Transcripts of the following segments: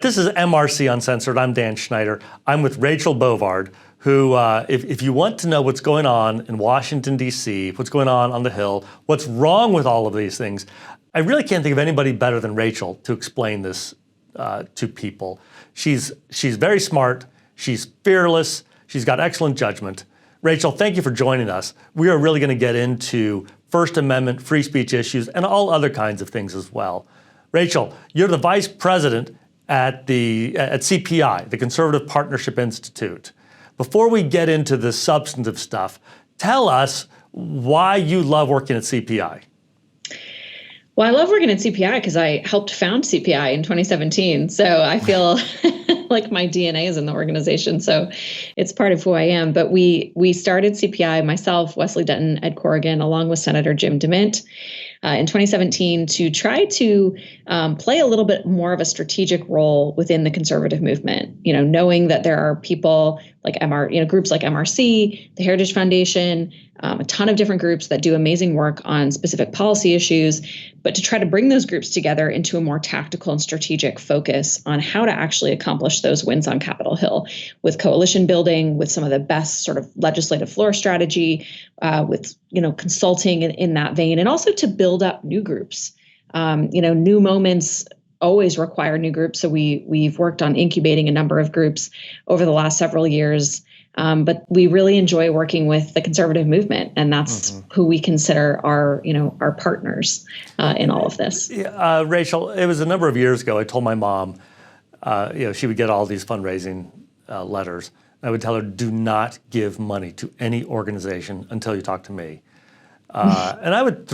This is MRC Uncensored. I'm Dan Schneider. I'm with Rachel Bovard, who, if you want to know what's going on in Washington, D.C., what's going on the Hill, what's wrong with all of these things, I really can't think of anybody better than Rachel to explain this to people. She's very smart. She's fearless. She's got excellent judgment. Rachel, thank you for joining us. We are really going to get into First Amendment, free speech issues, and all other kinds of things as well. Rachel, you're the vice president at CPI, the Conservative Partnership Institute. Before we get into the substantive stuff, tell us why you love working at CPI. Well, I love working at CPI because I helped found CPI in 2017. So I feel like my DNA is in the organization. So it's part of who I am. But we started CPI, myself, Wesley Dutton, Ed Corrigan, along with Senator Jim DeMint, in 2017 to try to play a little bit more of a strategic role within the conservative movement. You know, knowing that there are people like groups like MRC, the Heritage Foundation, a ton of different groups that do amazing work on specific policy issues, but to try to bring those groups together into a more tactical and strategic focus on how to actually accomplish those wins on Capitol Hill with coalition building, with some of the best sort of legislative flourish strategy, with consulting in that vein, and also to build up new groups. New moments always require new groups. So we've worked on incubating a number of groups over the last several years. But we really enjoy working with the conservative movement, and that's who we consider our partners in all of this. Rachel, it was a number of years ago. I told my mom, she would get all these fundraising letters. I would tell her, do not give money to any organization until you talk to me. And I would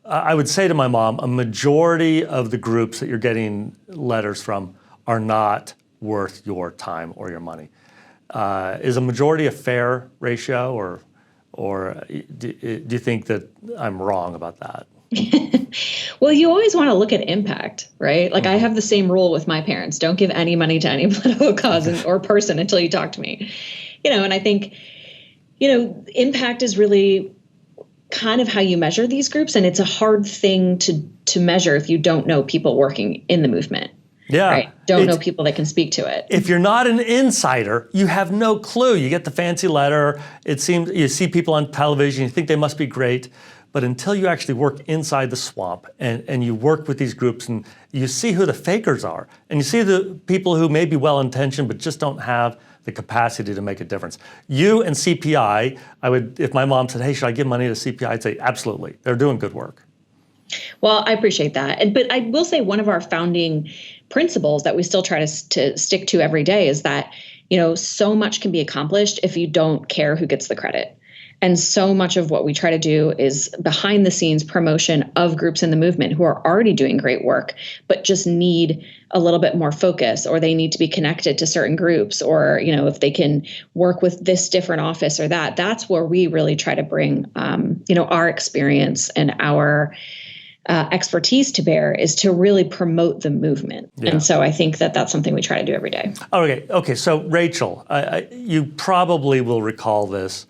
I would say to my mom, a majority of the groups that you're getting letters from are not worth your time or your money. Is a majority a fair ratio, or do you think that I'm wrong about that? Well, you always want to look at impact, right? Like I have the same rule with my parents. Don't give any money to any political cause or person until you talk to me. And I think, impact is really kind of how you measure these groups. And it's a hard thing to measure if you don't know people working in the movement. Yeah. Right? Don't know people that can speak to it. If you're not an insider, you have no clue. You get the fancy letter. It seems you see people on television, you think they must be great. But until you actually work inside the swamp and you work with these groups and you see who the fakers are, and you see the people who may be well-intentioned but just don't have the capacity to make a difference. You and CPI, if my mom said, hey, should I give money to CPI? I'd say, absolutely. They're doing good work. Well, I appreciate that. But I will say one of our founding principles that we still try to stick to every day is that, so much can be accomplished if you don't care who gets the credit. And so much of what we try to do is behind the scenes promotion of groups in the movement who are already doing great work, but just need a little bit more focus, or they need to be connected to certain groups, or, if they can work with this different office or that. That's where we really try to bring, our experience and our expertise to bear, is to really promote the movement. Yeah. And so I think that that's something we try to do every day. Okay. So Rachel, you probably will recall this.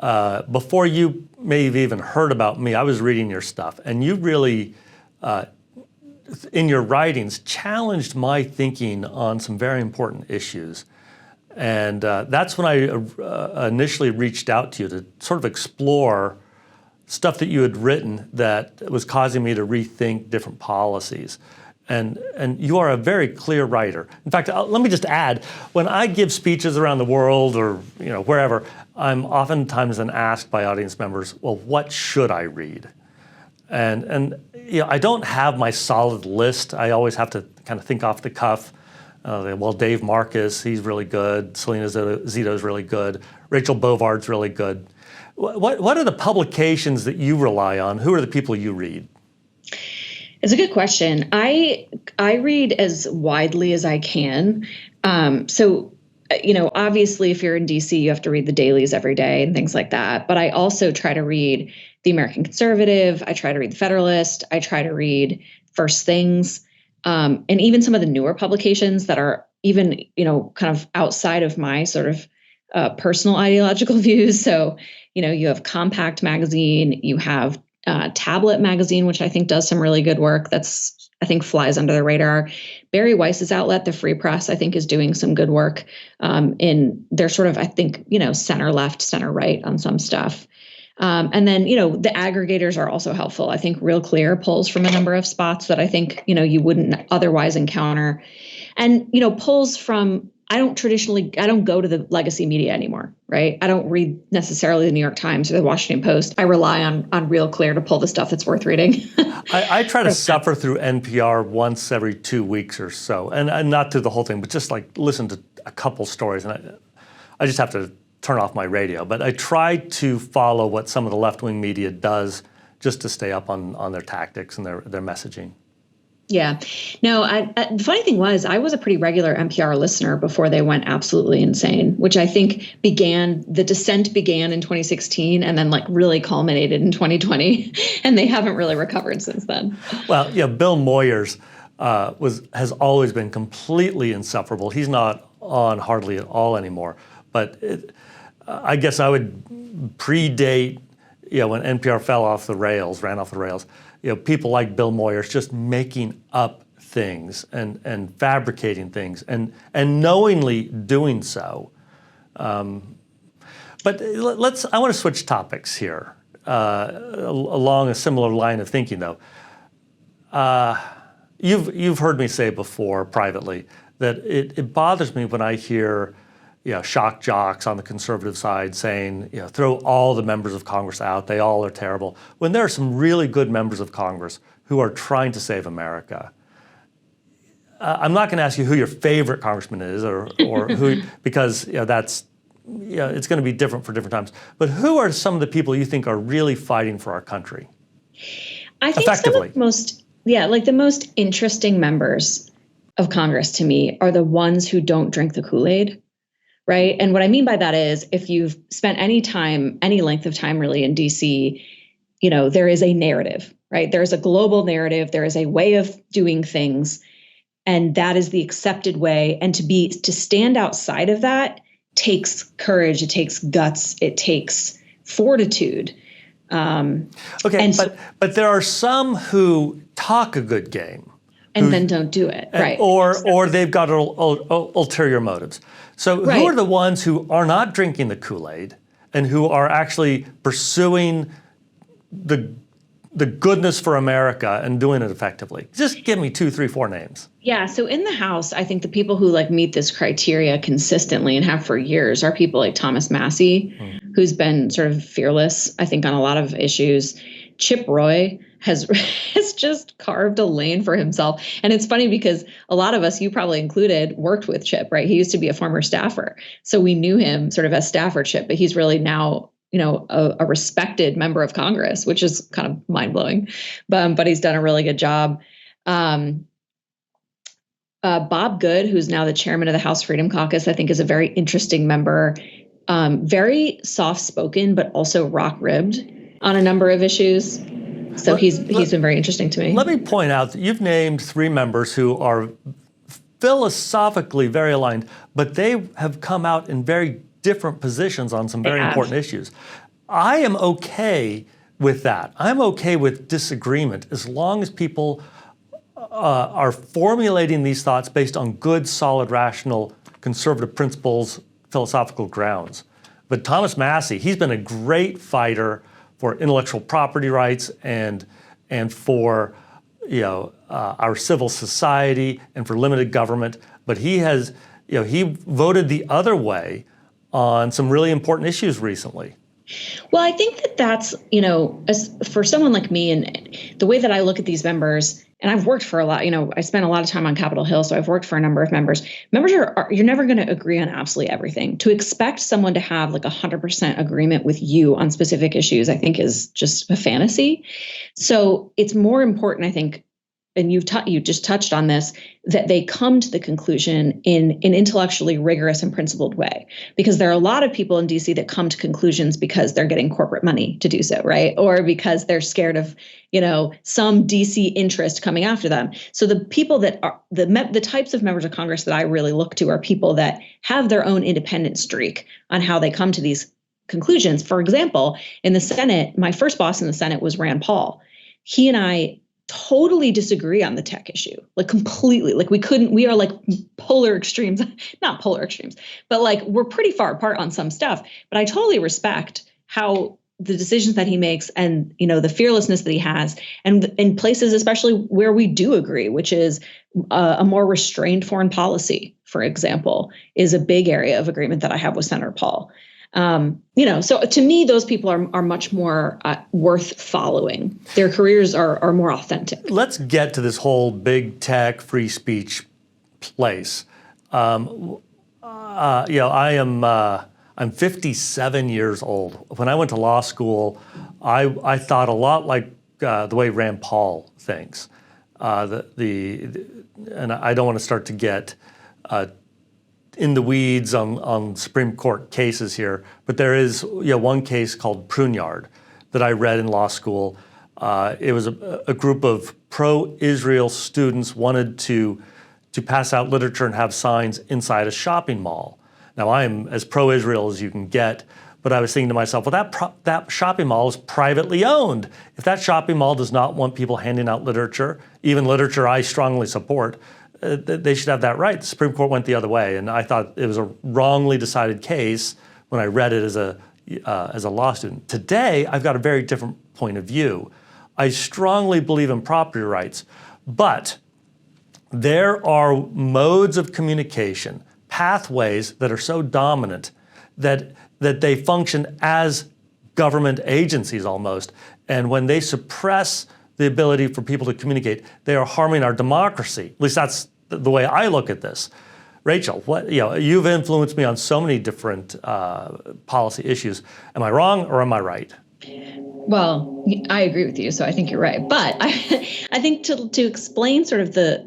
Before you may have even heard about me, I was reading your stuff, and you really, in your writings, challenged my thinking on some very important issues. And that's when I initially reached out to you to sort of explore stuff that you had written that was causing me to rethink different policies. And you are a very clear writer. In fact, let me just add, when I give speeches around the world or wherever, I'm oftentimes then asked by audience members, well, what should I read? And I don't have my solid list. I always have to kind of think off the cuff. Well, Dave Marcus, he's really good. Selena Zito's really good. Rachel Bovard's really good. What are the publications that you rely on? Who are the people you read? It's a good question. I read as widely as I can. Obviously, if you're in DC, you have to read the dailies every day and things like that. But I also try to read the American Conservative. I try to read the Federalist. I try to read First Things, and even some of the newer publications that are even, kind of outside of my sort of personal ideological views. So, you have Compact Magazine, you have Tablet Magazine, which I think does some really good work. I think flies under the radar. Barry Weiss's outlet, the Free Press, I think is doing some good work in their sort of, I think, center left, center right on some stuff. And then, the aggregators are also helpful. I think Real Clear pulls from a number of spots that I think, you wouldn't otherwise encounter. And, pulls from, I don't go to the legacy media anymore, right? I don't read necessarily the New York Times or the Washington Post. I rely on Real Clear to pull the stuff that's worth reading. I try to suffer through NPR once every 2 weeks or so, and not through the whole thing, but just like listen to a couple stories. And I just have to turn off my radio. But I try to follow what some of the left-wing media does just to stay up on their tactics and their messaging. Yeah. No, the funny thing was I was a pretty regular NPR listener before they went absolutely insane, which I think the descent began in 2016 and then like really culminated in 2020. And they haven't really recovered since then. Well, yeah, Bill Moyers has always been completely insufferable. He's not on hardly at all anymore. But I guess I would predate, when NPR ran off the rails. People like Bill Moyers just making up things and fabricating things and knowingly doing so. But I want to switch topics here along a similar line of thinking, though. You've heard me say before privately that it bothers me when I hear shock jocks on the conservative side saying, throw all the members of Congress out. They all are terrible. When there are some really good members of Congress who are trying to save America. I'm not going to ask you who your favorite congressman is or who, because that's, it's going to be different for different times. But who are some of the people you think are really fighting for our country? I think some of the most interesting members of Congress to me are the ones who don't drink the Kool-Aid. Right. And what I mean by that is if you've spent any length of time really in DC, there is a narrative, right? There is a global narrative. There is a way of doing things. And that is the accepted way. And to stand outside of that takes courage. It takes guts. It takes fortitude. Okay. But there are some who talk a good game. And then don't do it, right? Or they've got ulterior motives. So who are the ones who are not drinking the Kool-Aid and who are actually pursuing the goodness for America and doing it effectively? Just give me 2, 3, 4 names. Yeah. So in the House, I think the people who meet this criteria consistently and have for years are people like Thomas Massey, who's been sort of fearless, I think, on a lot of issues. Chip Roy has just carved a lane for himself. And it's funny because a lot of us, you probably included, worked with Chip, right? He used to be a former staffer. So we knew him sort of as staffer Chip, but he's really now, a respected member of Congress, which is kind of mind blowing. But he's done a really good job. Bob Good, who's now the chairman of the House Freedom Caucus, I think is a very interesting member, very soft spoken, but also rock ribbed on a number of issues. So he's been very interesting to me. Let me point out that you've named 3 members who are philosophically very aligned, but they have come out in very different positions on some very important issues. I am okay with that. I'm okay with disagreement as long as people are formulating these thoughts based on good, solid, rational, conservative principles, philosophical grounds. But Thomas Massey, he's been a great fighter for intellectual property rights and for our civil society and for limited government. But he has he voted the other way on some really important issues recently. Well, I think that's as for someone like me and the way that I look at these members. And I've worked for a lot, I spent a lot of time on Capitol Hill, so I've worked for a number of members. Members you're never going to agree on absolutely everything. To expect someone to have 100% agreement with you on specific issues, I think is just a fantasy. So it's more important, I think, and you just touched on this, that they come to the conclusion in an intellectually rigorous and principled way. Because there are a lot of people in DC that come to conclusions because they're getting corporate money to do so, right? Or because they're scared of, some DC interest coming after them. So the people that are the types of members of Congress that I really look to are people that have their own independent streak on how they come to these conclusions. For example, in the Senate, my first boss in the Senate was Rand Paul. He and I totally disagree on the tech issue, like completely. Like we are like polar extremes, not polar extremes, but like we're pretty far apart on some stuff. But I totally respect how the decisions that he makes and, the fearlessness that he has, and in places, especially where we do agree, which is a more restrained foreign policy, for example, is a big area of agreement that I have with Senator Paul. So to me, those people are much more worth following. Their careers are more authentic. Let's get to this whole big tech free speech place. I'm 57 years old. When I went to law school, I thought a lot like the way Rand Paul thinks. And I don't want to start to get in the weeds on Supreme Court cases here, but there is one case called Pruneyard that I read in law school. It was a group of pro-Israel students wanted to pass out literature and have signs inside a shopping mall. Now, I am as pro-Israel as you can get, but I was thinking to myself, well, that shopping mall is privately owned. If that shopping mall does not want people handing out literature, even literature I strongly support, they should have that right. The Supreme Court went the other way, and I thought it was a wrongly decided case when I read it as a law student. Today, I've got a very different point of view. I strongly believe in property rights, but there are modes of communication, pathways that are so dominant that they function as government agencies almost. And when they suppress the ability for people to communicate, they are harming our democracy. At least that's the way I look at this. Rachel, you've influenced me on so many different policy issues. Am I wrong or am I right? Well, I agree with you, so I think you're right. But I think to explain sort of the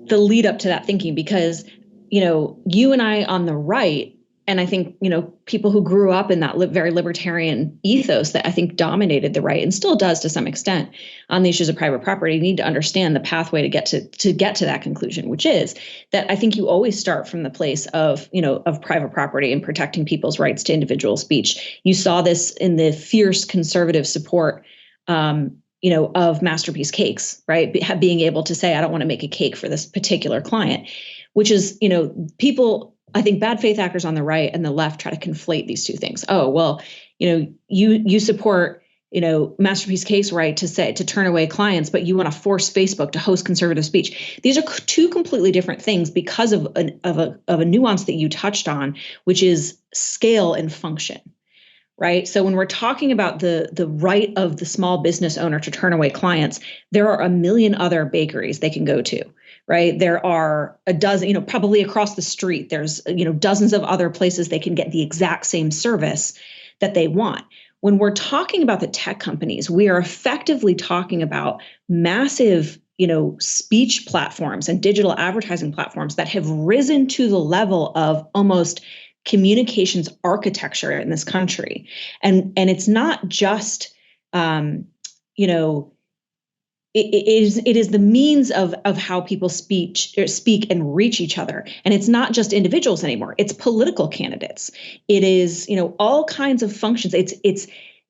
lead up to that thinking, because you and I on the right, and I think, people who grew up in that very libertarian ethos that I think dominated the right and still does to some extent on the issues of private property, need to understand the pathway to get to that conclusion, which is that I think you always start from the place of private property and protecting people's rights to individual speech. You saw this in the fierce conservative support of Masterpiece Cakes, right? Being able to say, I don't want to make a cake for this particular client, which is, people, I think bad faith actors on the right and the left try to conflate these two things. Oh, well, you support, Masterpiece Cakes' right to turn away clients, but you want to force Facebook to host conservative speech. These are two completely different things because of a nuance that you touched on, which is scale and function. Right. So when we're talking about the right of the small business owner to turn away clients, there are a million other bakeries they can go to. Right. There are a dozen, probably across the street, there's, dozens of other places they can get the exact same service that they want. When we're talking about the tech companies, we are effectively talking about massive, speech platforms and digital advertising platforms that have risen to the level of almost communications architecture in this country. And it's not just, it is the means of how people speak and reach each other. And it's not just individuals anymore. It's political candidates. It is, all kinds of functions. It's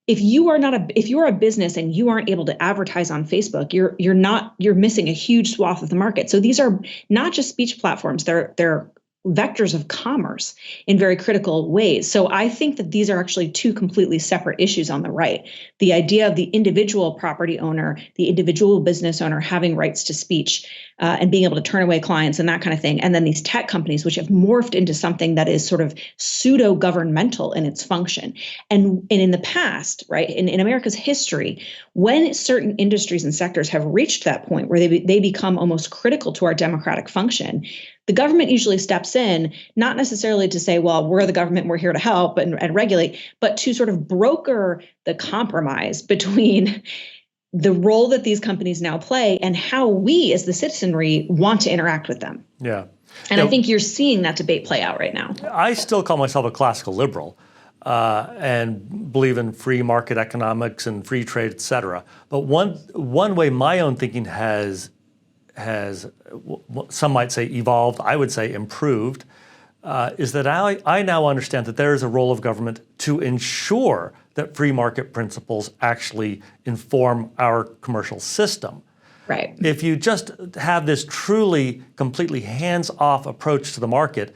if you're a business and you aren't able to advertise on Facebook, you're missing a huge swath of the market. So these are not just speech platforms. They're vectors of commerce in very critical ways. So I think that these are actually two completely separate issues on the right. The idea of the individual property owner, the individual business owner having rights to speech and being able to turn away clients and that kind of thing. And then these tech companies, which have morphed into something that is sort of pseudo-governmental in its function. And in the past, right, in America's history, when certain industries and sectors have reached that point where they become almost critical to our democratic function, the government usually steps in, not necessarily to say, well, we're the government, we're here to help and regulate, but to sort of broker the compromise between the role that these companies now play and how we as the citizenry want to interact with them. Yeah. And I think you're seeing that debate play out right now. I still call myself a classical liberal and believe in free market economics and free trade, et cetera. But one way my own thinking has some might say evolved, I would say improved, is that I now understand that there is a role of government to ensure that free market principles actually inform our commercial system. Right. If you just have this truly, completely hands-off approach to the market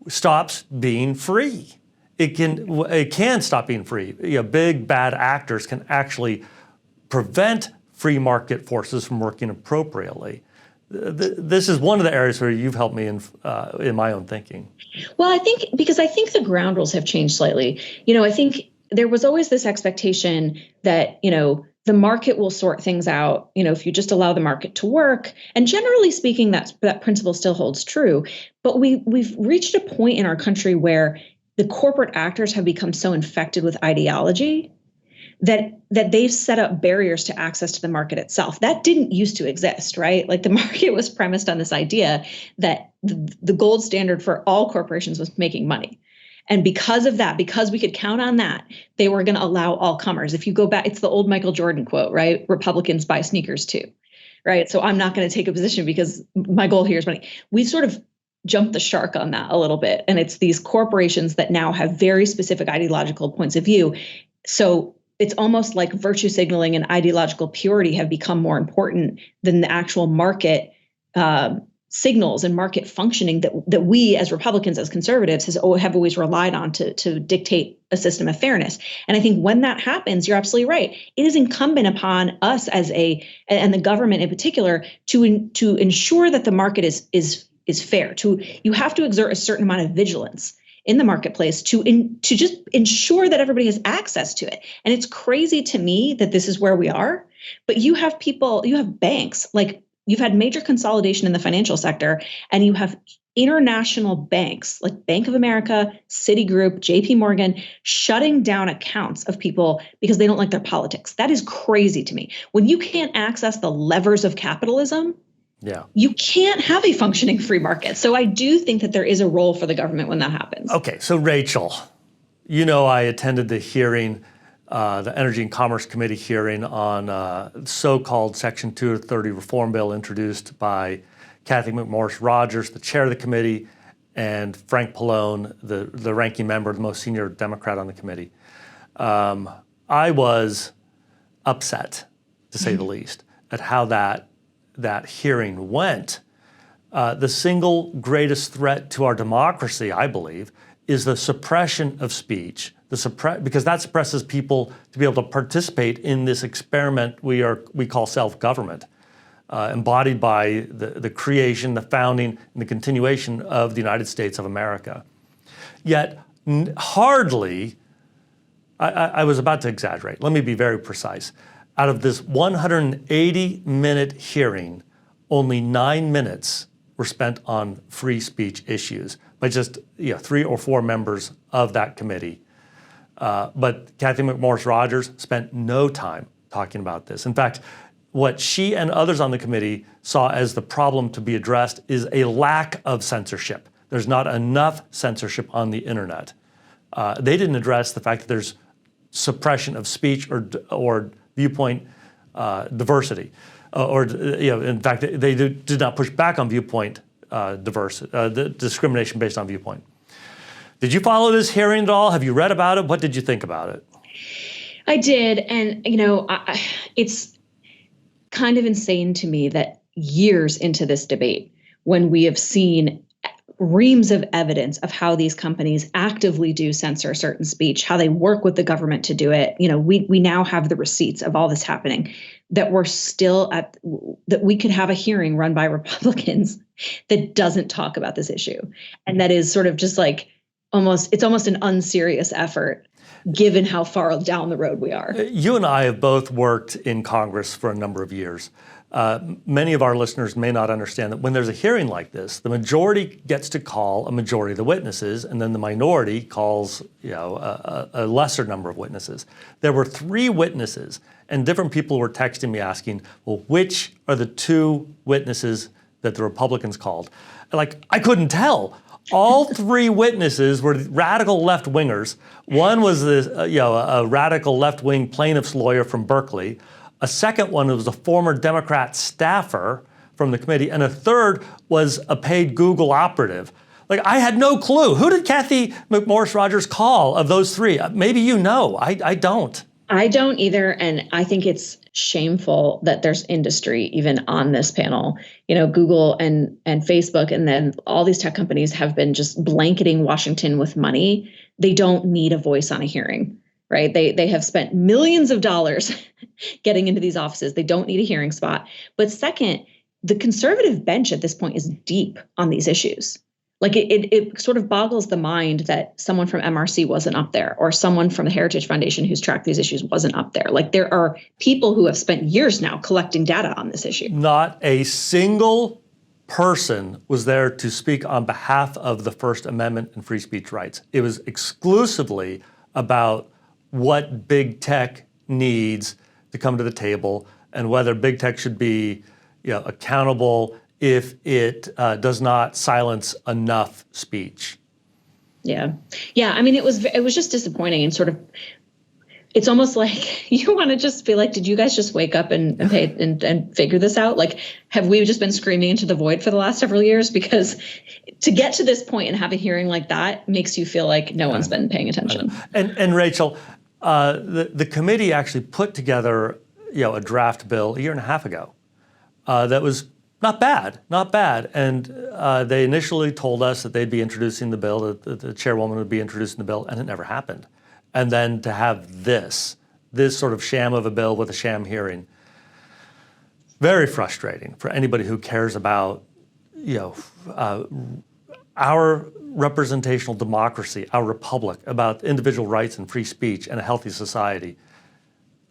stops being free. It can stop being free. Big bad actors can actually prevent free market forces from working appropriately. This is one of the areas where you've helped me in my own thinking. Well, I think the ground rules have changed slightly. I think there was always this expectation that, the market will sort things out, if you just allow the market to work. And generally speaking, that principle still holds true. But we've reached a point in our country where the corporate actors have become so infected with ideology that they've set up barriers to access to the market itself. That didn't used to exist, right? Like the market was premised on this idea that the gold standard for all corporations was making money. And because of that, because we could count on that, they were going to allow all comers. If you go back, it's the old Michael Jordan quote, right? Republicans buy sneakers too, right? So I'm not going to take a position because my goal here is money. We've sort of jumped the shark on that a little bit. And it's these corporations that now have very specific ideological points of view. So it's almost like virtue signaling and ideological purity have become more important than the actual market signals and market functioning that we as Republicans, as conservatives, have always relied on to dictate a system of fairness. And I think when that happens, you're absolutely right. It is incumbent upon us and the government in particular to ensure that the market is fair. You have to exert a certain amount of vigilance in the marketplace to just ensure that everybody has access to it. And it's crazy to me that this is where we are, but you have banks, like you've had major consolidation in the financial sector, and you have international banks like Bank of America, Citigroup, JP Morgan, shutting down accounts of people because they don't like their politics. That is crazy to me. When you can't access the levers of capitalism, you can't have a functioning free market. So I do think that there is a role for the government when that happens. Okay, so Rachel, I attended the hearing, the Energy and Commerce Committee hearing on so-called Section 230 reform bill introduced by Kathy McMorris Rodgers, the chair of the committee, and Frank Pallone, the ranking member, the most senior Democrat on the committee. I was upset, to say the least, at how that hearing went. The single greatest threat to our democracy, I believe, is the suppression of speech, because that suppresses people to be able to participate in this experiment we call self-government, embodied by the creation, the founding, and the continuation of the United States of America. Yet, hardly, I was about to exaggerate, let me be very precise. Out of this 180-minute hearing, only 9 minutes were spent on free speech issues by just 3 or 4 members of that committee. But Kathy McMorris Rodgers spent no time talking about this. In fact, what she and others on the committee saw as the problem to be addressed is a lack of censorship. There's not enough censorship on the internet. They didn't address the fact that there's suppression of speech or viewpoint diversity. In fact, they did not push back on viewpoint discrimination based on viewpoint. Did you follow this hearing at all? Have you read about it? What did you think about it? I did. And, it's kind of insane to me that years into this debate, when we have seen reams of evidence of how these companies actively do censor certain speech, how they work with the government to do it. We now have the receipts of all this happening, that we're still that we could have a hearing run by Republicans that doesn't talk about this issue. And that is sort of just like it's almost an unserious effort, given how far down the road we are. You and I have both worked in Congress for a number of years. Many of our listeners may not understand that when there's a hearing like this, the majority gets to call a majority of the witnesses, and then the minority calls a lesser number of witnesses. There were 3 witnesses, and different people were texting me asking, well, which are the 2 witnesses that the Republicans called? I couldn't tell. All 3 witnesses were radical left-wingers. One was a radical left-wing plaintiff's lawyer from Berkeley. A second one was a former Democrat staffer from the committee, and a third was a paid Google operative. I had no clue. Who did Kathy McMorris Rodgers call of those 3? Maybe I don't. I don't either. And I think it's shameful that there's industry even on this panel. Google and Facebook, and then all these tech companies have been just blanketing Washington with money. They don't need a voice on a hearing, right? They have spent millions of dollars getting into these offices. They don't need a hearing spot. But second, the conservative bench at this point is deep on these issues. Like it sort of boggles the mind that someone from MRC wasn't up there, or someone from the Heritage Foundation who's tracked these issues wasn't up there. Like there are people who have spent years now collecting data on this issue. Not a single person was there to speak on behalf of the First Amendment and free speech rights. It was exclusively about what big tech needs to come to the table and whether big tech should be accountable if it does not silence enough speech. Yeah. I mean, it was just disappointing, and sort of, it's almost like you want to just be like, did you guys just wake up and pay and figure this out? Like, have we just been screaming into the void for the last several years? Because to get to this point and have a hearing like that makes you feel like no one's been paying attention. And Rachel, the committee actually put together a draft bill a year and a half ago that was not bad. And they initially told us that they'd be introducing the bill, that the chairwoman would be introducing the bill, and it never happened. And then to have this sort of sham of a bill with a sham hearing, very frustrating for anybody who cares about, our representational democracy, our republic, about individual rights and free speech and a healthy society.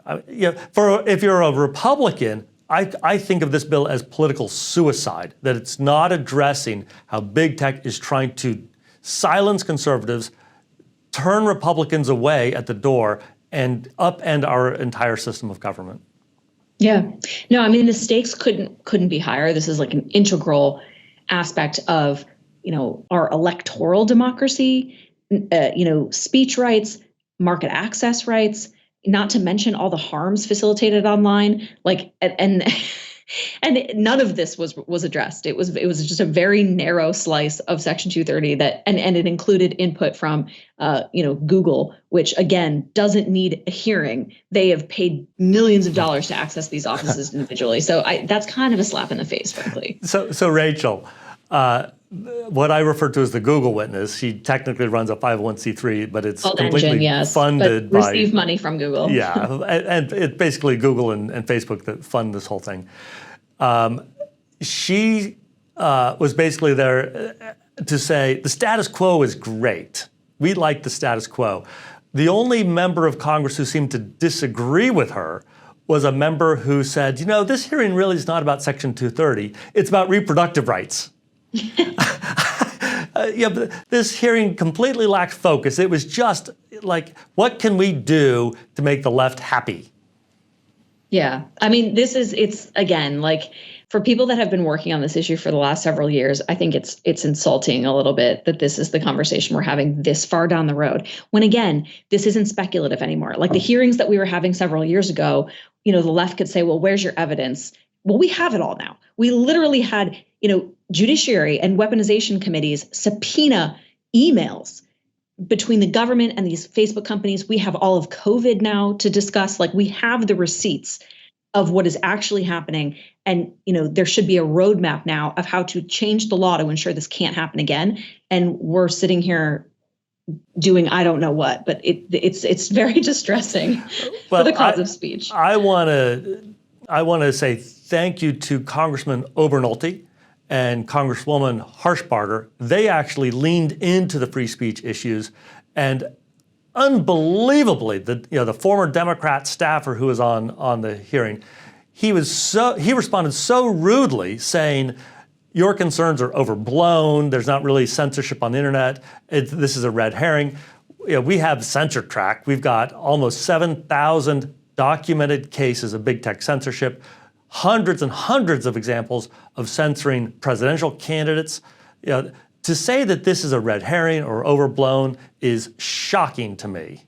If you're a Republican, I think of this bill as political suicide, that it's not addressing how big tech is trying to silence conservatives, turn Republicans away at the door, and upend our entire system of government. Yeah. No, I mean, the stakes couldn't be higher. This is like an integral aspect of, our electoral democracy, speech rights, market access rights, not to mention all the harms facilitated online, and none of this was addressed. It was just a very narrow slice of Section 230 and it included input from Google, which again doesn't need a hearing. They have paid millions of dollars to access these offices individually. So that's kind of a slap in the face, frankly. So Rachel, what I refer to as the Google witness, she technically runs a 501c3, but it's completely funded but receive money from Google. Yeah, and it's basically Google and Facebook that fund this whole thing. She was basically there to say the status quo is great. We like the status quo. The only member of Congress who seemed to disagree with her was a member who said, this hearing really is not about Section 230. It's about reproductive rights. But this hearing completely lacked focus. It was just like, what can we do to make the left happy? Yeah. I mean, it's again, like, for people that have been working on this issue for the last several years, I think it's insulting a little bit that this is the conversation we're having this far down the road. When again, this isn't speculative anymore. Like the hearings that we were having several years ago, the left could say, well, where's your evidence? Well, we have it all now. We literally had, judiciary and weaponization committees subpoena emails between the government and these Facebook companies. We have all of COVID now to discuss. Like, we have the receipts of what is actually happening. And, there should be a roadmap now of how to change the law to ensure this can't happen again. And we're sitting here doing I don't know what, but it's very distressing for the cause of speech. I want to say thank you to Congressman Obernolte and Congresswoman Harshbarger. They actually leaned into the free speech issues, and unbelievably, the former Democrat staffer who was on the hearing, he responded so rudely, saying, your concerns are overblown. There's not really censorship on the internet. This is a red herring. We have censor track. We've got almost 7,000 documented cases of big tech censorship, hundreds and hundreds of examples of censoring presidential candidates. To say that this is a red herring or overblown is shocking to me.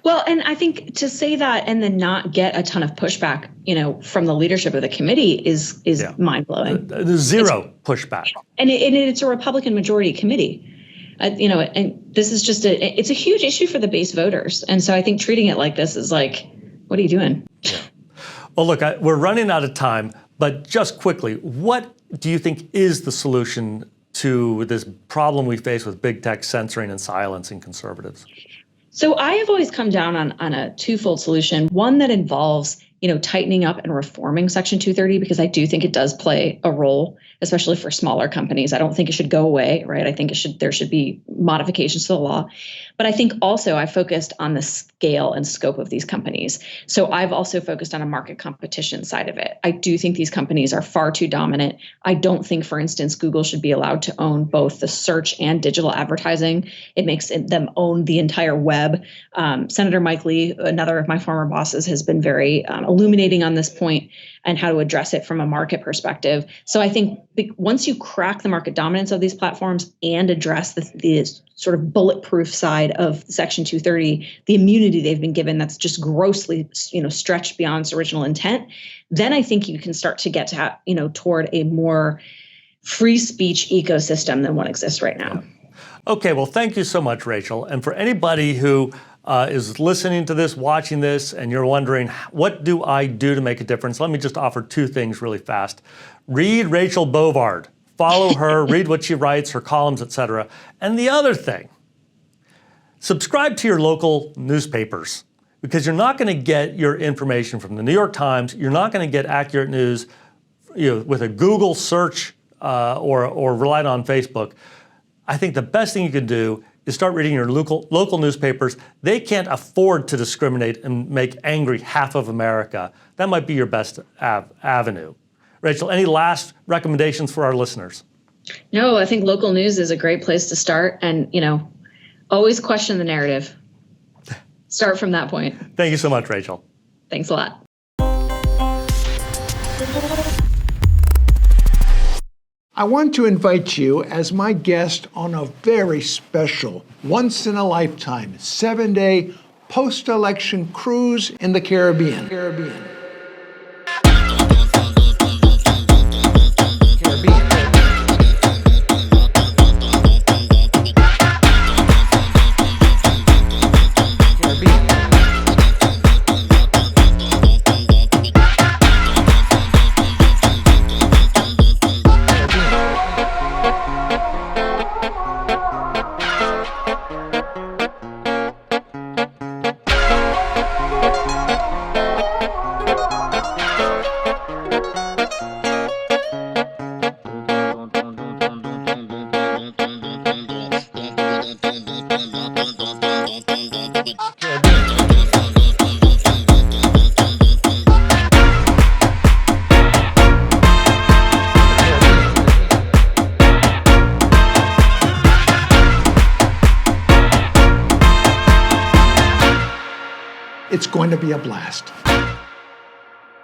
Well, and I think to say that and then not get a ton of pushback, from the leadership of the committee is mind blowing. There's zero pushback. And it's a Republican majority committee. and this is just it's a huge issue for the base voters. And so I think treating it like this is like, what are you doing? Yeah. Well, look, we're running out of time, but just quickly, what do you think is the solution to this problem we face with big tech censoring and silencing conservatives? So I have always come down on a twofold solution, one that involves tightening up and reforming Section 230, because I do think it does play a role, especially for smaller companies. I don't think it should go away, right? I think there should be modifications to the law. But I think also I focused on the scale and scope of these companies. So I've also focused on a market competition side of it. I do think these companies are far too dominant. I don't think, for instance, Google should be allowed to own both the search and digital advertising. It makes them own the entire web. Senator Mike Lee, another of my former bosses, has been very illuminating on this point and how to address it from a market perspective. So I think once you crack the market dominance of these platforms and address the sort of bulletproof side of Section 230, the immunity they've been given that's just grossly, stretched beyond its original intent, then I think you can start to get to, toward a more free speech ecosystem than what exists right now. Okay, well, thank you so much, Rachel. And for anybody who is listening to this, watching this, and you're wondering, what do I do to make a difference? Let me just offer two things really fast. Read Rachel Bovard. Follow her, read what she writes, her columns, etc. And the other thing, subscribe to your local newspapers, because you're not going to get your information from the New York Times. You're not going to get accurate news with a Google search or relying on Facebook. I think the best thing you can do is start reading your local newspapers. They can't afford to discriminate and make angry half of America. That might be your best avenue. Rachel, any last recommendations for our listeners? No, I think local news is a great place to start, and always question the narrative. Start from that point. Thank you so much, Rachel. Thanks a lot. I want to invite you as my guest on a very special, once-in-a-lifetime, 7-day post-election cruise in the Caribbean. It's going to be a blast.